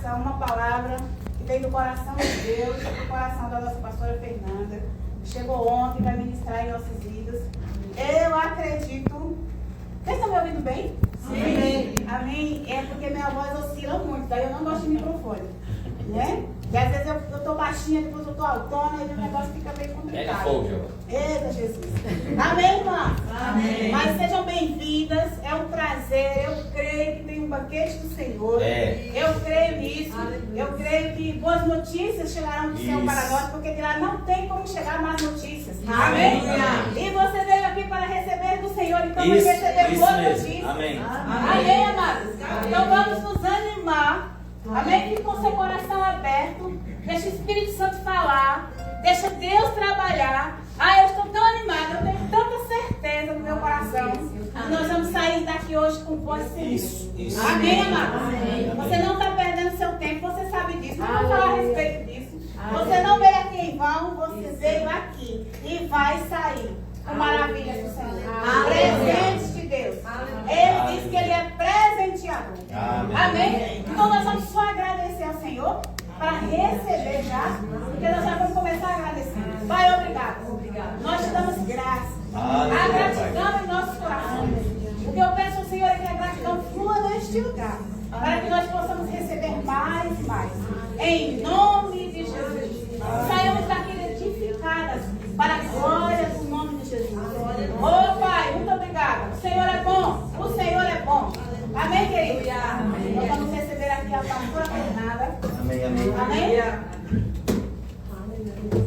coração uma palavra que veio do coração de Deus, do coração da nossa pastora Fernanda. Chegou ontem para ministrar em nossas vidas. Eu acredito. Vocês estão me ouvindo bem? Sim. Amém? É porque minha voz oscila muito, daí eu não gosto de microfone. Né? E às vezes eu tô baixinha, depois eu tô altona, e o negócio fica meio complicado. Pega fogo, João. Eita, Jesus. Amém, irmã? Amém. Mas sejam bem-vindas. É um prazer. Eu creio que tem um banquete do Senhor. Eu creio nisso. Eu creio que boas notícias chegarão do céu para nós, porque de lá não tem como chegar mais notícias. Amém? E você veio aqui para receber do Senhor, então vai receber boas notícias. Amém. Amém, amados? Então vamos nos animar. Amém? Fique com seu coração aberto. Deixa o Espírito Santo falar. Deixa Deus trabalhar. Eu estou tão animada. Eu tenho tanta certeza no meu coração que nós vamos sair daqui hoje com posição. Isso. Amém, amados? Você não está perdendo seu tempo. Você sabe disso. Não vou falar a respeito disso. Você não veio aqui em vão. Você veio aqui e vai sair com maravilhas do Senhor. Presentes de Deus. Ele diz que Ele é presenteador. Amém? Então nós vamos só agradecer ao Senhor para receber já, porque nós já vamos começar agradecendo. Pai, obrigado. Nós te damos graça. A gratidão em nossos corações. O que eu peço ao Senhor é que a gratidão flua neste lugar, para que nós possamos receber mais e mais. Em nome de Jesus. Saímos daqui edificadas para a glória do nome de Jesus. Oh Pai, muito obrigada. O Senhor é bom. O Senhor é bom. Amém, querido? Amém. Nós vamos receber aqui a pastora Fernanda. Amém?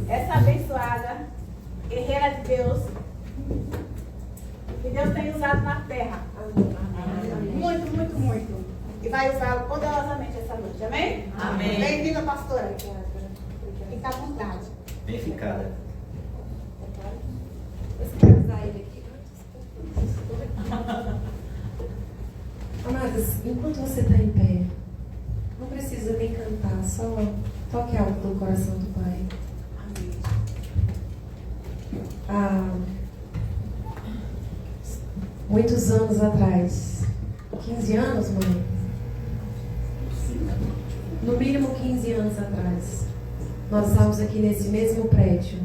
Essa abençoada guerreira de Deus, que Deus tem usado na terra. Muito, muito, muito. E vai usá-lo poderosamente essa noite. Amém? Amém. Bem-vinda, pastora. Fica à vontade. Bem ficada. Você quer usar ele aqui? Amadas, enquanto você está em pé, não precisa nem cantar, só toque algo do coração do Pai. Muitos anos atrás, 15 anos, mãe? No mínimo 15 anos atrás, nós estávamos aqui nesse mesmo prédio.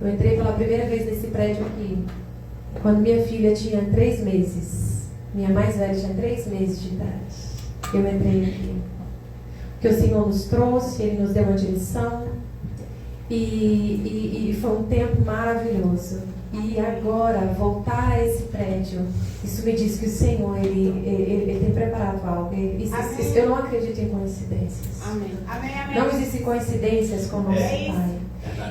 Eu entrei pela primeira vez nesse prédio aqui, quando minha filha tinha 3 meses. Minha mais velha tinha 3 meses de idade. Eu entrei aqui. Porque o Senhor nos trouxe, Ele nos deu uma direção. E foi um tempo maravilhoso. E agora, voltar a esse prédio, isso me diz que o Senhor, Ele tem preparado algo. Eu não acredito em coincidências. Amém. Não existem coincidências com o nosso Pai.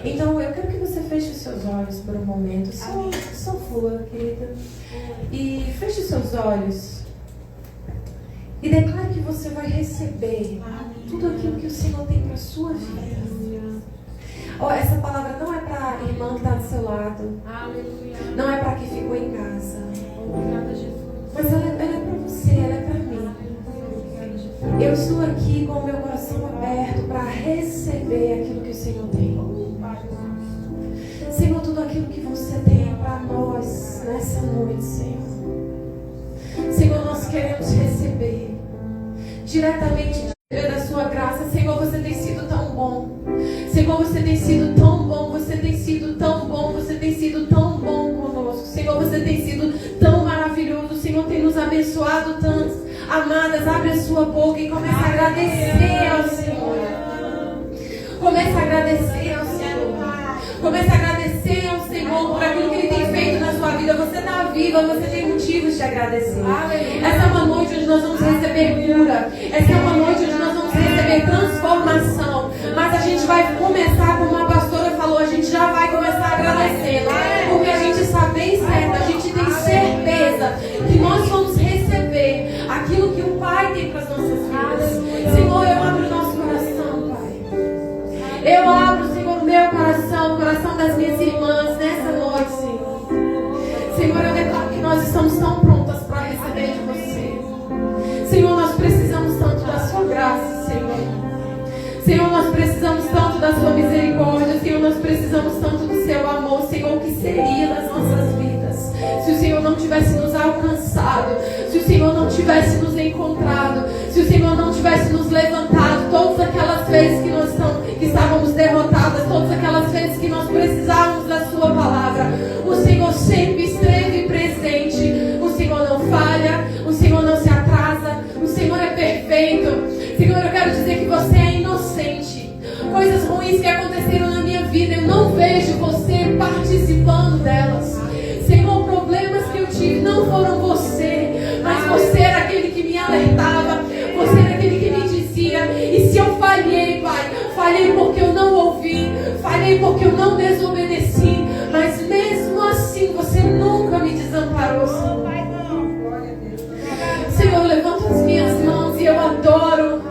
Então, eu quero que você feche os seus olhos por um momento. Só flua, querida. E feche os seus olhos. E declare que você vai receber tudo aquilo que o Senhor tem para a sua vida. Essa palavra não é para a irmã que está do seu lado. Não é para quem ficou em casa. Mas ela é para você, ela é para mim. Eu estou aqui com o meu coração aberto para receber aquilo que o Senhor tem. Senhor, tudo aquilo que você tem para nós nessa noite, Senhor. Senhor, nós queremos receber diretamente da sua graça. Senhor, você tem sido tão bom. Senhor, você tem sido tão bom. Você tem sido tão bom. Você tem sido tão bom conosco. Senhor, você tem sido tão maravilhoso. O Senhor tem nos abençoado tanto. Amadas, abre a sua boca e comece a agradecer ao Senhor. Comece a agradecer ao Senhor. Comece a agradecer ao Senhor por aquilo que Ele tem feito na sua vida. Você está viva, você tem motivos de agradecer. Essa é uma noite onde nós vamos receber cura. Essa é uma noite onde nós vamos receber transformação. Mas a gente vai começar, como a pastora falou, a gente já vai começar agradecendo. Porque a gente está bem certo, a gente tem certeza que nós vamos receber aquilo que o Pai tem para as nossas vidas. Senhor, eu abro o nosso coração, Pai. Eu abro, Senhor, o meu coração, o coração das minhas irmãs nessa noite, Senhor. Senhor, eu declaro que nós estamos tão prontas para receber de você. Senhor, nós precisamos tanto da sua graça, Senhor. Senhor, nós precisamos tanto da sua misericórdia. Senhor, nós precisamos tanto do seu amor. Senhor, o que seria das nossas vidas se o Senhor não tivesse nos alcançado, se o Senhor não tivesse nos encontrado, se o Senhor não tivesse nos levantado todos frente. Coisas ruins que aconteceram na minha vida, eu não vejo você participando delas. Senhor, problemas que eu tive não foram você, mas você era aquele que me alertava, você era aquele que me dizia. E se eu falhei, Pai, falhei porque eu não ouvi, falhei porque eu não desobedeci, mas mesmo assim você nunca me desamparou, Senhor. Senhor, eu levanto as minhas mãos e eu adoro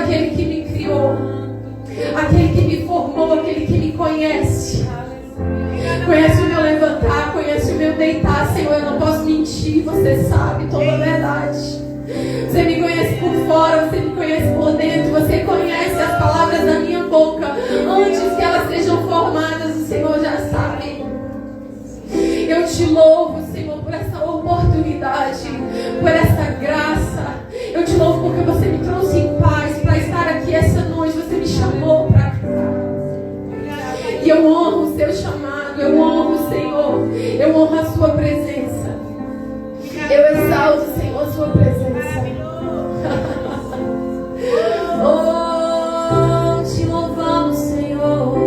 aquele que me criou, aquele que me formou, aquele que me conhece. Conhece o meu levantar, conhece o meu deitar, Senhor. Eu não posso mentir, você sabe toda a verdade. Você me conhece por fora, você me conhece por dentro, você conhece as palavras da minha boca antes que elas sejam formadas, o Senhor já sabe. Eu te louvo, Senhor, por essa oportunidade, por essa graça. Eu te louvo porque você me trouxe em paz para estar aqui essa noite, você me chamou para cá. E eu honro o seu chamado, eu honro, Senhor, eu honro a sua presença. Eu exalto, Senhor, a sua presença. Oh, te louvamos, Senhor.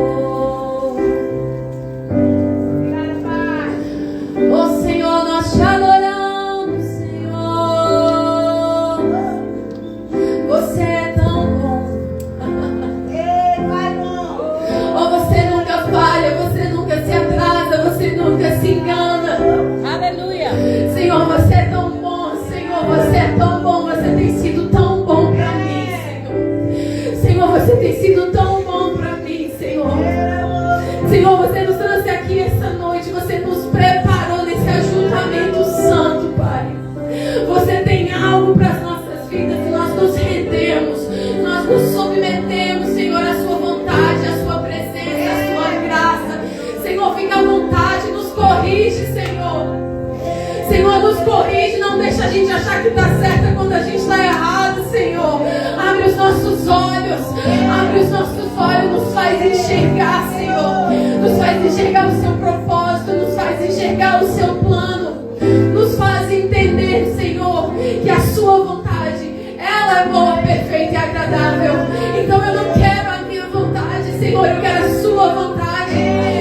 Oh, Senhor, nós te adoramos, Senhor. Você é tão bom. Oh, você nunca falha, você nunca se atrasa, você nunca se engana. Aleluia. Senhor, você é tão bom, Senhor, você é tão bom, você tem sido tão bom para mim, Senhor. Senhor, você tem sido tão bom para mim, Senhor. Senhor, você nos trouxe aqui essa noite, você nos preparou nesse ajuntamento santo, Pai. Você tem algo para as nossas vidas e nós nos rendemos, nós nos submetemos, Senhor, à sua vontade, à sua presença, à sua graça. Senhor, fica à vontade, nos corrige, Senhor. Senhor, nos corrige, não deixa a gente achar que está certa quando a gente está errado, Senhor. Abre os nossos olhos, nos faz enxergar, Senhor. Nos faz enxergar o seu propósito, nos faz enxergar o seu plano. Nos faz entender, Senhor, que a sua vontade, ela é boa, perfeita e agradável. Então eu não quero a minha vontade, Senhor, eu quero a sua vontade.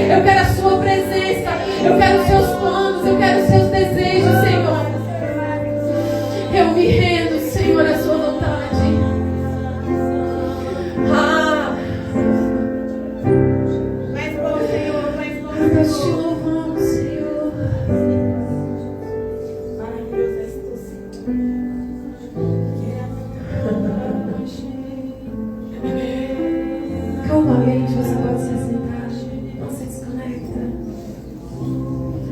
Eu quero a sua presença, eu quero os seus planos, eu quero os seus desejos, Senhor. Eu me rendo, Senhor, à sua vontade. Nós te louvamos, Senhor. Calmamente você pode se assentar, não se desconecta.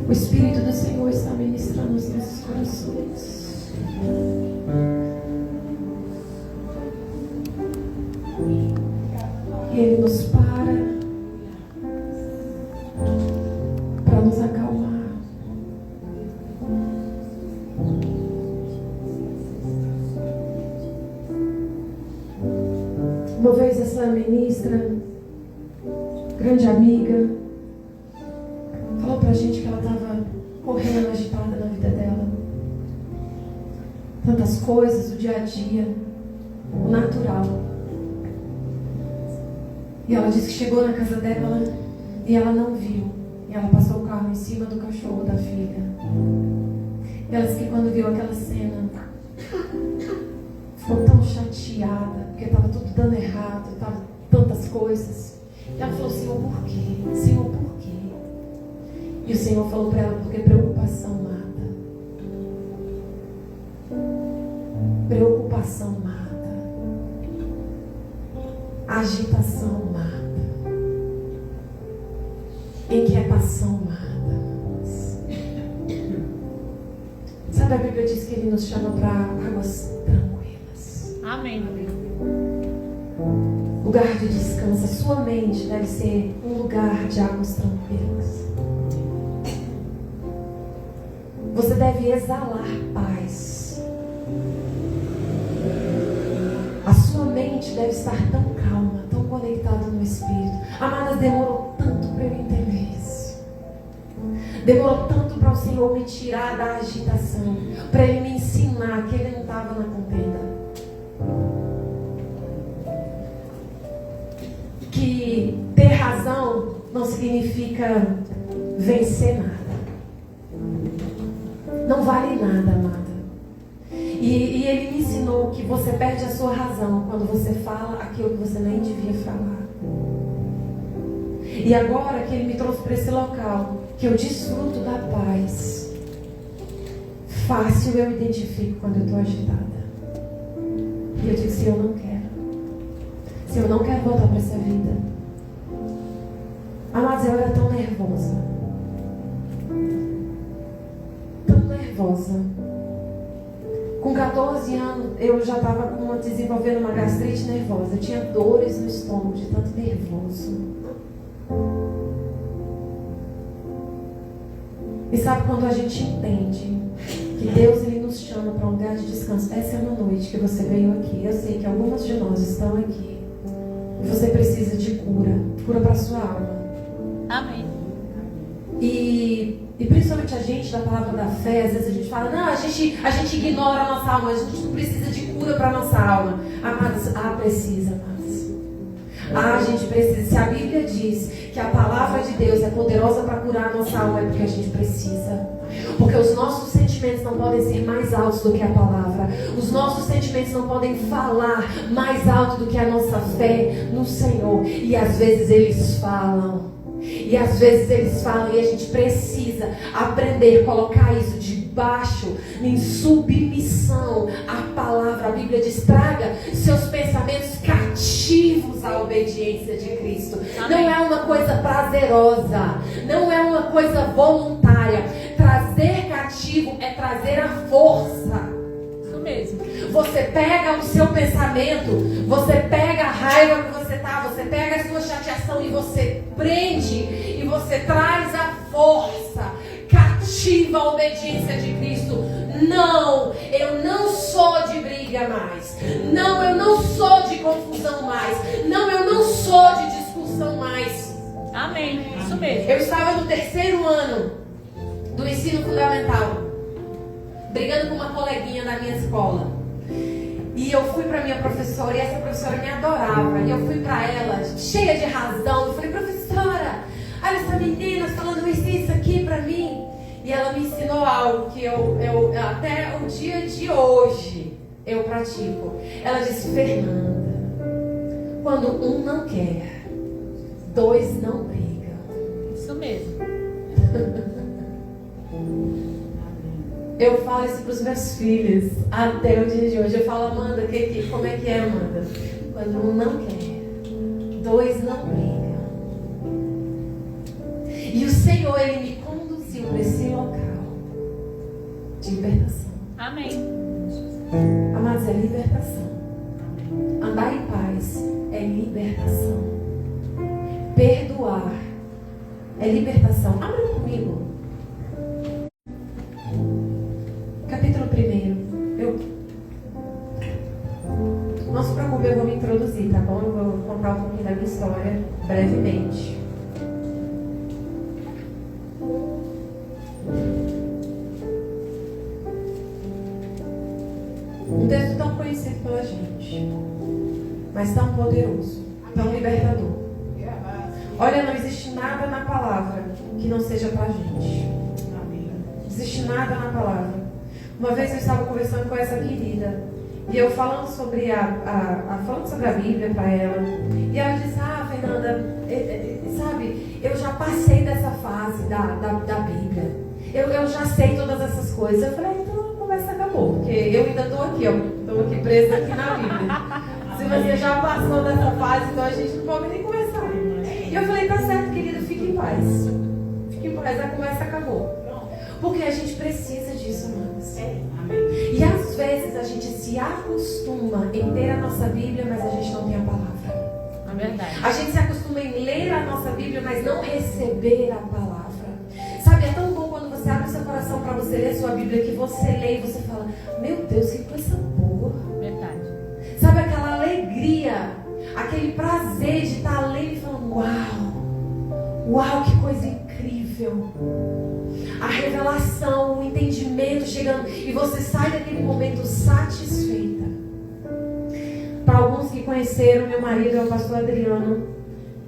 O Espírito do Senhor está ministrando os nossos corações. E Ele nos para nos acalmar. Uma vez essa ministra, grande amiga, falou pra gente que ela estava correndo, agitada na vida dela. Tantas coisas, o dia a dia, o natural. E ela disse que chegou na casa dela e ela não viu. E ela passou o carro em cima do cachorro da filha. E ela disse que quando viu aquela cena, ficou tão chateada, porque estava tudo dando errado, estava tantas coisas. E ela falou: Senhor, por quê? Senhor, por quê? E o Senhor falou para ela: porque preocupação mata. Preocupação mata. Agitação mata. Inquietação mata. Sabe, a Bíblia diz que Ele nos chama para águas tranquilas. Amém. Lugar de descanso. A sua mente deve ser um lugar de águas tranquilas. Você deve exalar paz. A sua mente deve estar tão calma, tão conectada no Espírito. Amadas, demorou tanto para eu entender isso. Demorou tanto para o Senhor me tirar da agitação, para Ele me ensinar que Ele não estava na contenda. que ter razão não significa vencer nada. Não vale nada, amada. E ele me ensinou que você perde a sua razão quando você fala aquilo que você nem devia falar. E agora que ele me trouxe para esse local, que eu desfruto da paz, fácil eu identifico quando eu estou agitada. E eu digo, se eu não quero. Se eu não quero voltar para essa vida. Amados, eu era tão nervosa. Tão nervosa. Com 14 anos, eu já estava desenvolvendo uma gastrite nervosa. Eu tinha dores no estômago de tanto nervoso. E sabe quando a gente entende que Deus ele nos chama para um lugar de descanso? Essa é uma noite que você veio aqui. Eu sei que algumas de nós estão aqui. E você precisa de cura. Cura para a sua alma. Amém. E principalmente a gente da palavra da fé, às vezes a gente fala, não, a gente ignora a nossa alma, a gente não precisa de cura para a nossa alma. Amados, precisa, amados. A gente precisa. Se a Bíblia diz que a palavra de Deus é poderosa para curar a nossa alma, é porque a gente precisa. Porque os nossos sentimentos não podem ser mais altos do que a palavra. Os nossos sentimentos não podem falar mais alto do que a nossa fé no Senhor. E às vezes eles falam. E às vezes eles falam e a gente precisa aprender a colocar isso debaixo, em submissão à palavra. A Bíblia diz, traga seus pensamentos cativos à obediência de Cristo. Amém. Não é uma coisa prazerosa, não é uma coisa voluntária. Trazer cativo é trazer a força. Isso mesmo. Você pega o seu pensamento, você pega a raiva que você está, você pega a sua chateação e você prende e você traz a força cativa à obediência de Cristo. Não, eu não sou de briga mais. Não, eu não sou de confusão mais. Não, eu não sou de discussão mais. Amém, isso mesmo. Eu estava no 3º ano do ensino fundamental, brigando com uma coleguinha da minha escola. E eu fui para minha professora e essa professora me adorava. E eu fui para ela cheia de razão. Eu falei, professora, olha essa menina falando isso aqui para mim. E ela me ensinou algo que eu até o dia de hoje eu pratico. Ela disse, Fernanda, quando um não quer, 2 não brigam. Isso mesmo. Eu falo isso para os meus filhos até o dia de hoje. Eu falo, Amanda, como é que é, Amanda? Quando um não quer, 2 não brigam. E o Senhor, Ele me conduziu para esse local de libertação. Amém. Amados, é libertação. Andar em paz é libertação. Perdoar é libertação. Abra comigo. Capítulo 1. Não se preocupe, eu vou me introduzir, tá bom? Eu vou contar um pouquinho da minha história brevemente. Um texto tão conhecido pela gente, mas tão poderoso, tão libertador. Olha, não existe nada na palavra que não seja pra gente. Não existe nada na palavra. Uma vez eu estava conversando com essa querida e eu falando sobre a Bíblia para ela, e ela disse, Fernanda, sabe, eu já passei dessa fase da Bíblia, eu já sei todas essas coisas. Eu falei, então a conversa acabou, porque eu ainda estou aqui, estou aqui presa aqui na Bíblia. Se você já passou dessa fase, então a gente não pode nem conversar. E eu falei, tá certo, querida, fique em paz. Fique em paz, a conversa acabou. Porque a gente precisa disso, amados. E às vezes a gente se acostuma em ter a nossa Bíblia, mas a gente não tem a palavra. É verdade. A gente se acostuma em ler a nossa Bíblia, mas não receber a palavra. Sabe, é tão bom quando você abre o seu coração para você ler sua Bíblia, que você lê e você fala, meu Deus, que coisa boa. Verdade. Sabe, aquela alegria, aquele prazer de estar lendo e falando, uau, que coisa incrível. A revelação, o entendimento chegando e você sai daquele momento satisfeita. Para alguns que conheceram, meu marido é o pastor Adriano.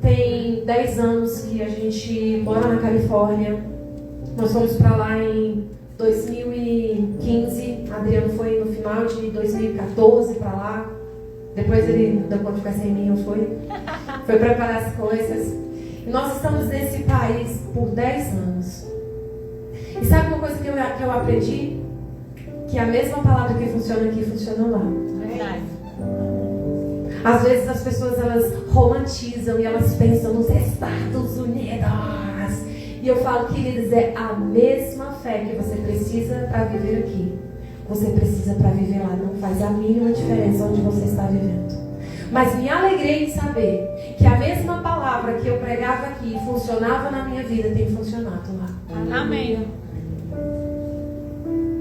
tem 10 anos que a gente mora na Califórnia. Nós fomos para lá em 2015. Adriano foi no final de 2014 para lá. Depois ele deu conta de ficar sem mim, foi preparar as coisas. E nós estamos nesse país por 10 anos. E sabe uma coisa que eu aprendi? Que a mesma palavra que funciona aqui, funciona lá. Verdade. Às vezes as pessoas, elas romantizam e elas pensam nos Estados Unidos. E eu falo, queridos, é a mesma fé que você precisa para viver aqui. Você precisa para viver lá. Não faz a mínima diferença onde você está vivendo. Mas me alegrei em saber que a mesma palavra que eu pregava aqui e funcionava na minha vida tem funcionado lá. Amém.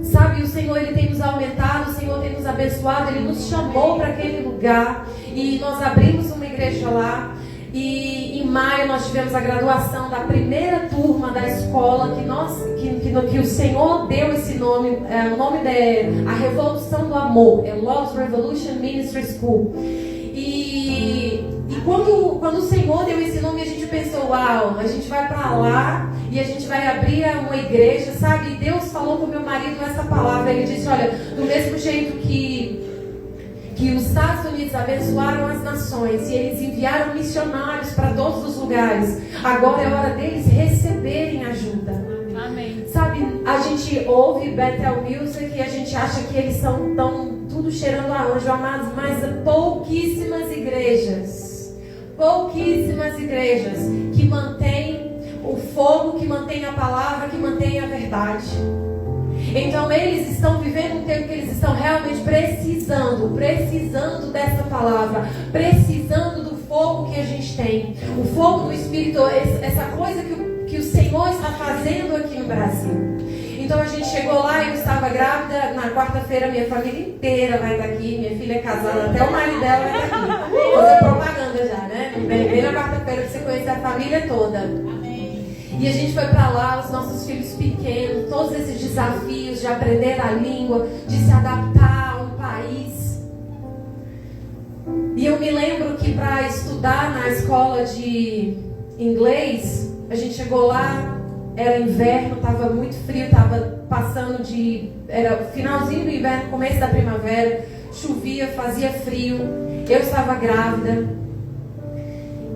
Sabe, o Senhor, Ele tem nos aumentado, o Senhor tem nos abençoado, Ele nos chamou para aquele lugar e nós abrimos uma igreja lá. E em maio nós tivemos a graduação da primeira turma da escola que o Senhor deu esse nome. O nome a Revolução do Amor, é Love's Revolution Ministry School. E quando o Senhor deu esse nome, a gente pensou, uau, a gente vai para lá e a gente vai abrir uma igreja, sabe? E Deus falou com meu marido essa palavra. Ele disse, olha, do mesmo jeito que os Estados Unidos abençoaram as nações e eles enviaram missionários para todos os lugares, agora é hora deles receberem ajuda. Amém. Sabe, a gente ouve Bethel Music e a gente acha que eles estão tudo cheirando a anjo, amados, mas pouquíssimas igrejas que mantêm o fogo, que mantêm a palavra, que mantêm a verdade. Então eles estão vivendo um tempo que eles estão realmente precisando dessa palavra, precisando do fogo que a gente tem, o fogo do Espírito, essa coisa que o Senhor está fazendo aqui no Brasil. Então a gente chegou lá, eu estava grávida, na quarta-feira minha família inteira vai estar aqui, minha filha é casada, até o marido dela vai estar aqui. Vou fazer propaganda já, né? Vem na quarta-feira para você conhecer a família toda. E a gente foi para lá, os nossos filhos pequenos, todos esses desafios de aprender a língua, de se adaptar a um país. E eu me lembro que para estudar na escola de inglês, a gente chegou lá, era inverno, estava muito frio, estava passando era finalzinho do inverno, começo da primavera, chovia, fazia frio, eu estava grávida.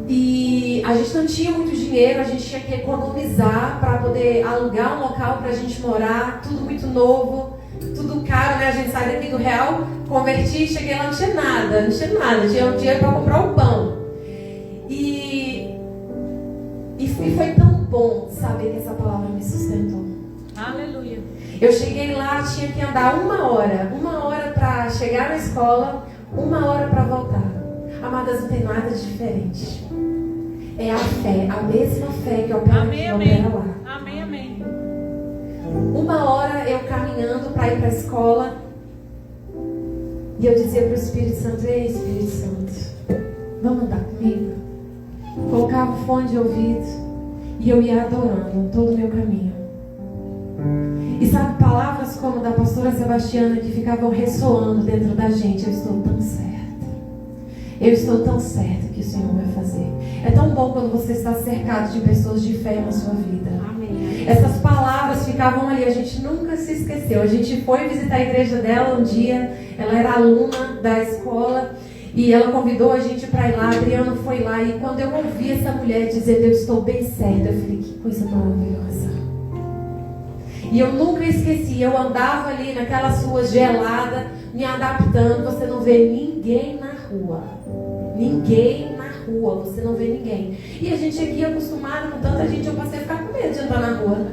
E a gente não tinha muito dinheiro, a gente tinha que economizar para poder alugar um local para a gente morar, tudo muito novo, tudo caro, né? A gente sai daqui do real, converti, cheguei lá, não tinha nada, tinha um dinheiro para comprar o pão. E foi tão bom saber que essa palavra me sustentou. Aleluia. Eu cheguei lá, tinha que andar uma hora para chegar na escola, 1 hora para voltar. Amadas, não tem nada de diferente. É a fé, a mesma fé que opera aqui, opera lá. Amém. 1 hora eu caminhando para ir para a escola. E eu dizia para o Espírito Santo, ei Espírito Santo, vamos andar comigo? Colocava o fone de ouvido e eu ia adorando todo o meu caminho. E sabe, palavras como da pastora Sebastiana que ficavam ressoando dentro da gente, eu estou tão certa. Eu estou tão certa que o Senhor vai fazer. É tão bom quando você está cercado de pessoas de fé na sua vida. Amém. Essas palavras ficavam ali, a gente nunca se esqueceu. A gente foi visitar a igreja dela um dia, ela era aluna da escola e ela convidou a gente para ir lá. Adriano foi lá e quando eu ouvi essa mulher dizer, eu estou bem certa, eu falei, que coisa maravilhosa. E eu nunca esqueci, eu andava ali naquelas ruas geladas, me adaptando, você não vê ninguém na rua. Ninguém na rua, você não vê ninguém. E a gente aqui acostumado com tanta gente, eu passei a ficar com medo de andar na rua.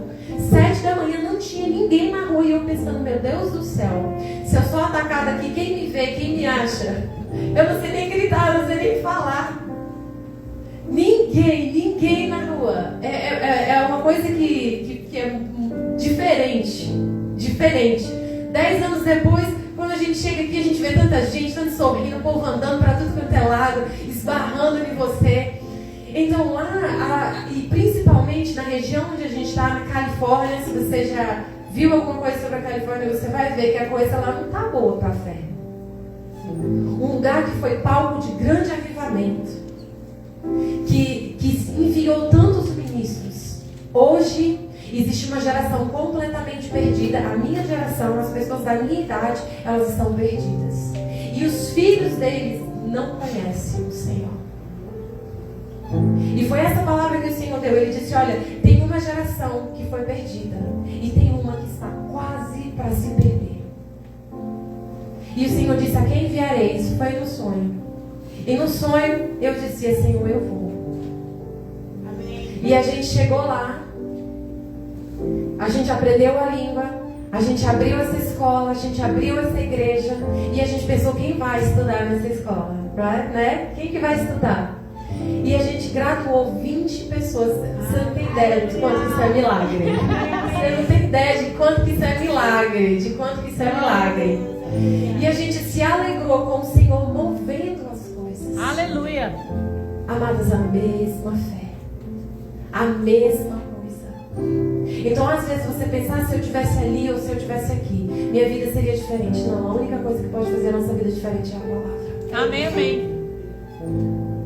7 da manhã não tinha ninguém na rua e eu pensando, meu Deus do céu, se eu sou atacada aqui, quem me vê, quem me acha? Eu não sei nem gritar, eu não sei nem falar. Ninguém na rua. É uma coisa que é diferente. 10 anos depois, quando a gente chega aqui, a gente vê tanta gente, tanto sorrindo, o povo andando para tudo quanto é lado, esbarrando em você. Então lá, e principalmente na região onde a gente está, na Califórnia, se você já viu alguma coisa sobre a Califórnia, você vai ver que a coisa lá não está boa para a fé. Um lugar que foi palco de grande avivamento. Que Hoje existe uma geração completamente perdida. A minha geração, as pessoas da minha idade, elas estão perdidas. E os filhos deles não conhecem o Senhor. E foi essa palavra que o Senhor deu. Ele disse, olha, tem uma geração que foi perdida e tem uma que está quase para se perder. E o Senhor disse, a quem enviarei? Isso foi no sonho. E no sonho eu dizia, Senhor, eu vou. Amém. E a gente chegou lá, a gente aprendeu a língua, a gente abriu essa escola, a gente abriu essa igreja e a gente pensou, quem vai estudar nessa escola? Né? Quem que vai estudar? E a gente graduou 20 pessoas. Você não tem ideia de quanto isso é milagre. Você não tem ideia de quanto que isso é milagre. De quanto que isso é milagre. E a gente se alegrou com o Senhor movendo as coisas. Aleluia. Amadas, a mesma fé. A mesma coisa. Então às vezes você pensa, se eu estivesse ali ou se eu estivesse aqui, minha vida seria diferente. Não, a única coisa que pode fazer a nossa vida diferente é a palavra. Amém, amém.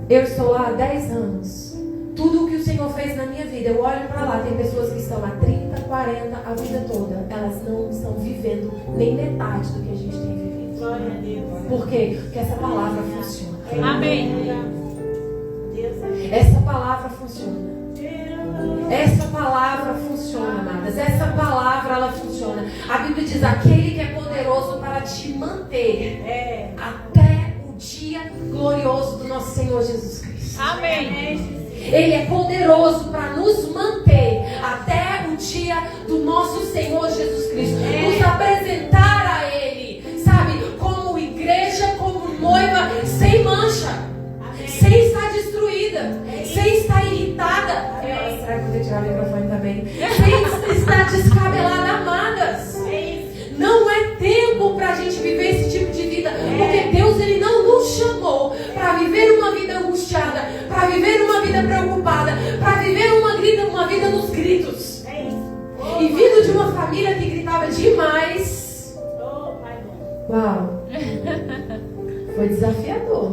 Eu estou lá há 10 anos. Tudo o que o Senhor fez na minha vida, eu olho para lá, tem pessoas que estão há 30, 40, a vida toda. Elas não estão vivendo nem metade do que a gente tem vivido. Glória a Deus. Por quê? Porque essa palavra funciona. Amém. Essa palavra funciona. Essa palavra funciona, amadas. Essa palavra, ela funciona. A Bíblia diz, aquele que é poderoso para te manter até o dia glorioso do nosso Senhor Jesus Cristo. Amém. Ele é poderoso para nos manter até o dia do nosso Senhor Jesus Cristo. Nos apresentar a Ele, sabe? Como igreja, como noiva, sem mancha. Sem estar destruída. Sem estar irritada. Será que eu vou tirar o microfone também? Sem estar descabelada, amadas. Não é tempo para a gente viver esse tipo de vida. Porque Deus, Ele não nos chamou para viver uma vida angustiada, para viver uma vida preocupada, para viver uma vida nos gritos. E vindo de uma família que gritava demais. Uau! Foi desafiador.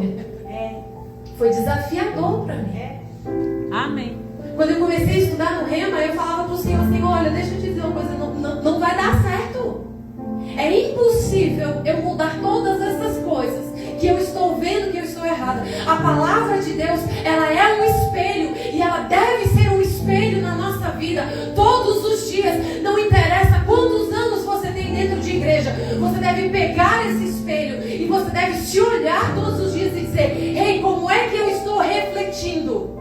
Foi desafiador para mim. Amém. Quando eu comecei a estudar no Rema, eu falava para o Senhor, Senhor, olha, deixa eu te dizer uma coisa, não vai dar certo. É impossível eu mudar todas essas coisas que eu estou vendo que eu estou errada. A palavra de Deus, ela é um espelho e ela deve ser um espelho na nossa vida todos os dias. Não interessa quantos anos você tem dentro de igreja, você deve pegar esse espelho e você deve se olhar todos os dias e dizer, ei, como é que eu estou refletindo?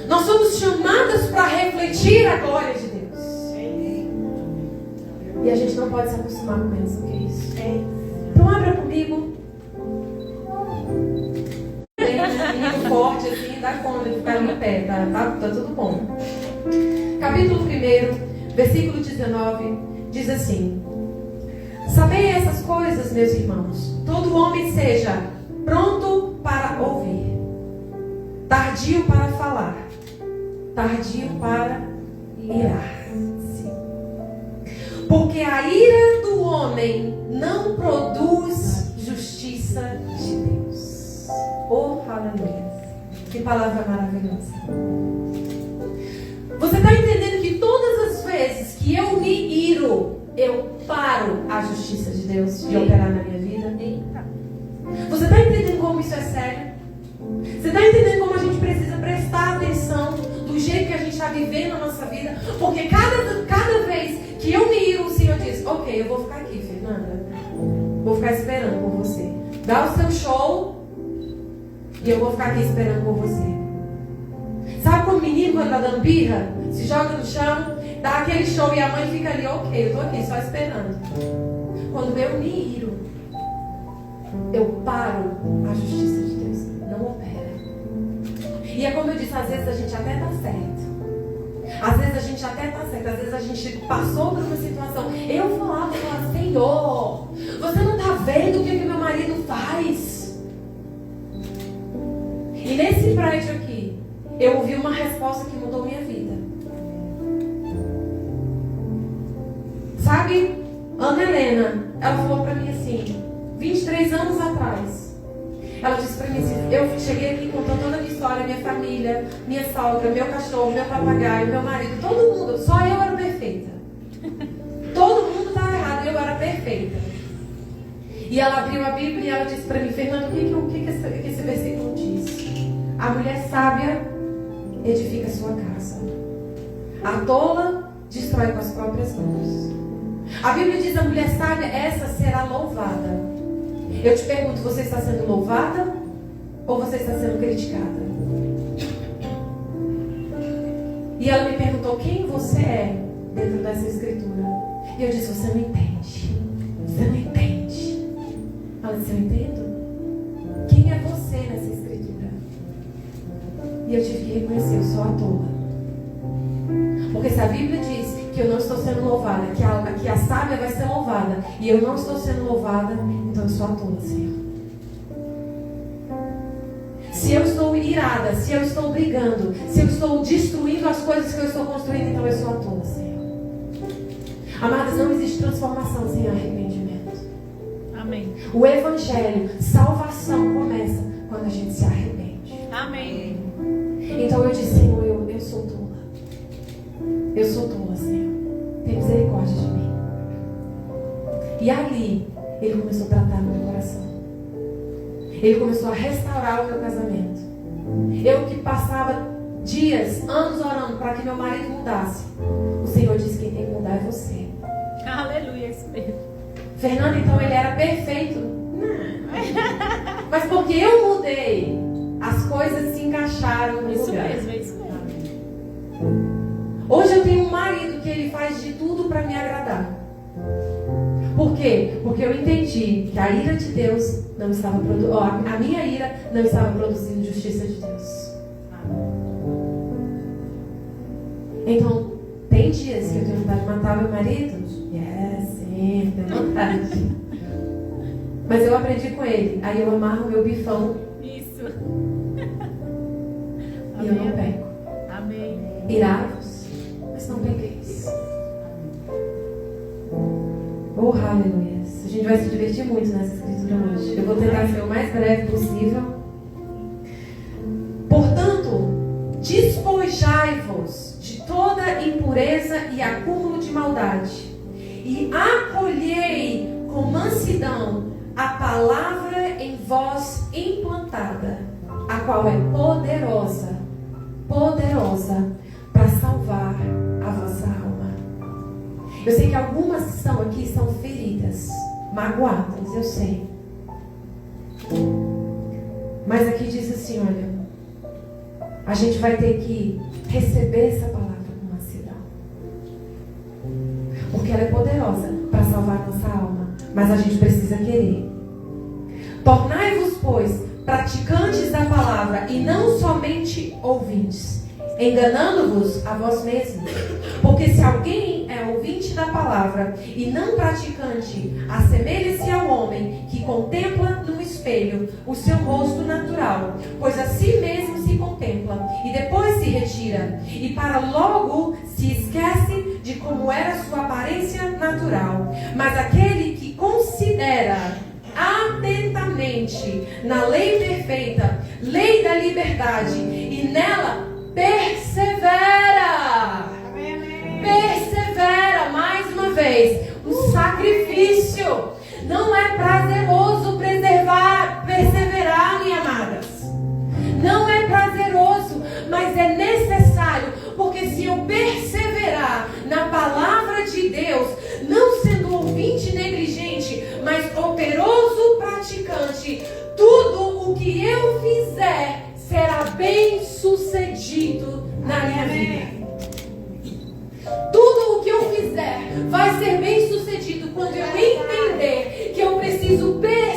Nós somos chamadas para refletir a glória de Deus. E a gente não pode se acostumar com menos do que isso. Então abra comigo. Menino forte assim, dá conta de ficar ali em pé, tá tudo bom. Capítulo 1, versículo 19, diz assim: sabei essas coisas, meus irmãos, todo homem seja pronto para ouvir, tardio para falar, tardio para irar-se. Porque a ira do homem não produz justiça de Deus. Oh, aleluia. Que palavra maravilhosa. Você está entendendo que todas as vezes que eu me iro, eu paro a justiça de Deus de operar na minha vida? Você está entendendo como isso é sério? Você está entendendo como a gente precisa prestar atenção do jeito que a gente está vivendo a nossa vida? Porque cada vez que eu me iro, o Senhor diz, ok, eu vou ficar aqui, Fernanda. Vou ficar esperando por você. Dá o seu show e eu vou ficar aqui esperando por você. Sabe como o menino, quando está dando birra, se joga no chão, dá aquele show e a mãe fica ali, ok, eu estou aqui só esperando. Quando eu me iro, eu paro a justiça de Deus. Não opera. E é como eu disse, às vezes a gente até está certo. Às vezes a gente até está certo. Às vezes a gente passou por uma situação. Eu falava, Senhor, você não está vendo o que meu marido faz? E nesse prédio aqui, eu ouvi uma resposta que mudou minha vida. Sabe, Ana Helena, ela falou para mim assim, 23 anos atrás, Ela disse pra mim assim, eu cheguei aqui contando toda a minha história, minha família, minha sogra, meu cachorro, meu papagaio, meu marido, todo mundo, só eu era perfeita. Todo mundo estava errado e eu era perfeita. E ela abriu a Bíblia e ela disse pra mim, Fernanda, o que esse versículo diz? A mulher sábia edifica sua casa. A tola destrói com as próprias mãos. A Bíblia diz, a mulher sábia, essa será louvada. Eu te pergunto, você está sendo louvada ou você está sendo criticada? E ela me perguntou, quem você é dentro dessa escritura? E eu disse, você não entende. Você não entende. Ela disse, eu entendo. Quem é você nessa escritura? E eu tive que reconhecer, eu sou a tola. Porque se a Bíblia diz que eu não estou sendo louvada, que a sábia vai ser louvada, e eu não estou sendo louvada, então eu sou a tola, Senhor. Se eu estou irada, se eu estou brigando, se eu estou destruindo as coisas que eu estou construindo, então eu sou a tola, Senhor. Amadas, não existe transformação sem arrependimento. Amém. O Evangelho, salvação começa quando a gente se arrepende. Amém. Então eu disse, Senhor, eu sou tola. Eu sou tola, Senhor. Tem misericórdia de mim. E ali, Ele começou a tratar no meu coração. Ele começou a restaurar o meu casamento. Eu que passava dias, anos orando para que meu marido mudasse. O Senhor disse, quem tem que mudar é você. Aleluia, isso mesmo. Fernanda, então ele era perfeito? Não. Mas porque eu mudei, as coisas se encaixaram no Isso lugar. mesmo, é isso mesmo. Hoje eu tenho um marido que ele faz de tudo para me agradar. Por quê? Porque eu entendi que a ira de Deus não estava produzindo, a minha ira não estava produzindo justiça de Deus. Então, tem dias que eu tenho vontade de matar meu marido? Sim, tenho vontade. Mas eu aprendi com ele. Aí eu amarro meu bifão. Isso. E eu não peco. Amém. Irados, mas não pequeis. Oh, aleluia. A gente vai se divertir muito nessa escritura hoje. Eu vou tentar ser o mais breve possível. Portanto, despojai-vos de toda impureza e acúmulo de maldade, e acolhei com mansidão a palavra em vós implantada, a qual é poderosa para salvar a vossa alma. Eu sei que algumas que estão aqui são feridas, magoadas, eu sei. Mas aqui diz assim, olha, a gente vai ter que receber essa palavra com mansidão. Porque ela é poderosa para salvar a nossa alma, mas a gente precisa querer. Tornai-vos, pois, praticantes da palavra e não somente ouvintes, enganando-vos a vós mesmos. Porque se alguém é ouvinte da palavra e não praticante, assemelha-se ao homem que contempla no espelho o seu rosto natural, pois a si mesmo se contempla e depois se retira, e para logo se esquece de como era sua aparência natural. Mas aquele que considera atentamente na lei perfeita, lei da liberdade, e nela persevera. Persevera, mais uma vez. O sacrifício não é prazeroso perseverar, minhas amadas. Não é prazeroso, mas é necessário, porque se eu perseverar na palavra de Deus, não sendo ouvinte negligente, mas operoso praticante, tudo o que eu fizer será bem sucedido na minha vida. Tudo o que eu fizer vai ser bem sucedido quando eu entender que eu preciso perseverar